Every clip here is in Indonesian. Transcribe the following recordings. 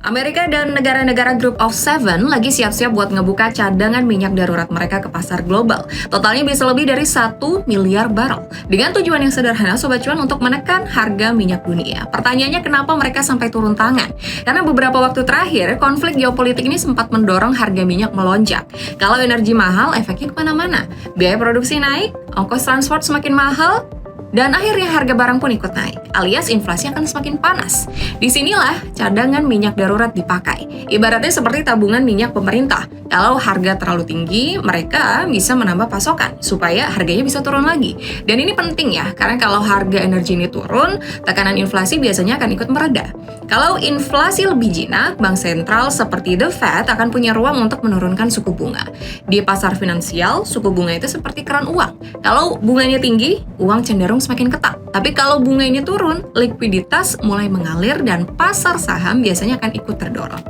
Amerika dan negara-negara Group of Seven lagi siap-siap buat ngebuka cadangan minyak darurat mereka ke pasar global. Totalnya bisa lebih dari 1 miliar barrel. Dengan tujuan yang sederhana, Sobat Cuan, untuk menekan harga minyak dunia. Pertanyaannya, kenapa mereka sampai turun tangan? Karena beberapa waktu terakhir, konflik geopolitik ini sempat mendorong harga minyak melonjak. Kalau energi mahal, efeknya kemana-mana. Biaya produksi naik, ongkos transport semakin mahal, dan akhirnya harga barang pun ikut naik, alias inflasi akan semakin panas. Disinilah cadangan minyak darurat dipakai. Ibaratnya seperti tabungan minyak pemerintah. Kalau harga terlalu tinggi, mereka bisa menambah pasokan supaya harganya bisa turun lagi. Dan ini penting ya, karena kalau harga energi ini turun, tekanan inflasi biasanya akan ikut mereda. Kalau inflasi lebih jinak, bank sentral seperti The Fed akan punya ruang untuk menurunkan suku bunga. Di pasar finansial, suku bunga itu seperti keran uang. Kalau bunganya tinggi, uang cenderung semakin ketat. Tapi kalau bunganya turun, likuiditas mulai mengalir dan pasar saham biasanya akan ikut terdorong.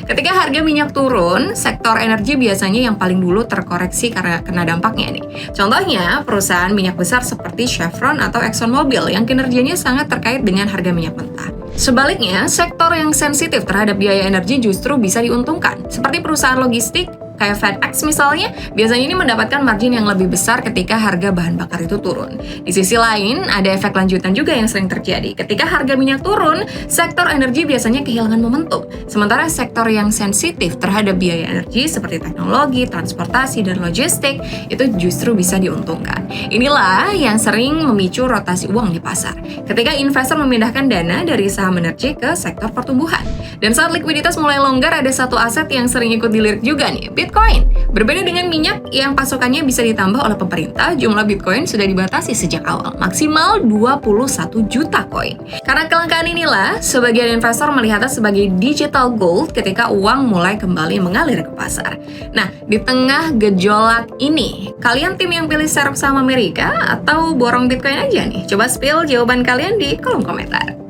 Ketika harga minyak turun, sektor energi biasanya yang paling dulu terkoreksi karena kena dampaknya nih. Contohnya, perusahaan minyak besar seperti Chevron atau ExxonMobil yang kinerjanya sangat terkait dengan harga minyak mentah. Sebaliknya, sektor yang sensitif terhadap biaya energi justru bisa diuntungkan, seperti perusahaan logistik, kayak FedEx misalnya, biasanya ini mendapatkan margin yang lebih besar ketika harga bahan bakar itu turun. Di sisi lain, ada efek lanjutan juga yang sering terjadi. Ketika harga minyak turun, sektor energi biasanya kehilangan momentum. Sementara sektor yang sensitif terhadap biaya energi seperti teknologi, transportasi, dan logistik, itu justru bisa diuntungkan. Inilah yang sering memicu rotasi uang di pasar. Ketika investor memindahkan dana dari saham energi ke sektor pertumbuhan. Dan saat likuiditas mulai longgar, ada satu aset yang sering ikut dilirik juga nih, Bitcoin. Berbeda dengan minyak yang pasokannya bisa ditambah oleh pemerintah, jumlah Bitcoin sudah dibatasi sejak awal, maksimal 21 juta koin. Karena kelangkaan inilah, sebagian investor melihatnya sebagai digital gold ketika uang mulai kembali mengalir ke pasar. Nah, di tengah gejolak ini, kalian tim yang pilih serap saham Amerika atau borong Bitcoin aja nih? Coba spill jawaban kalian di kolom komentar.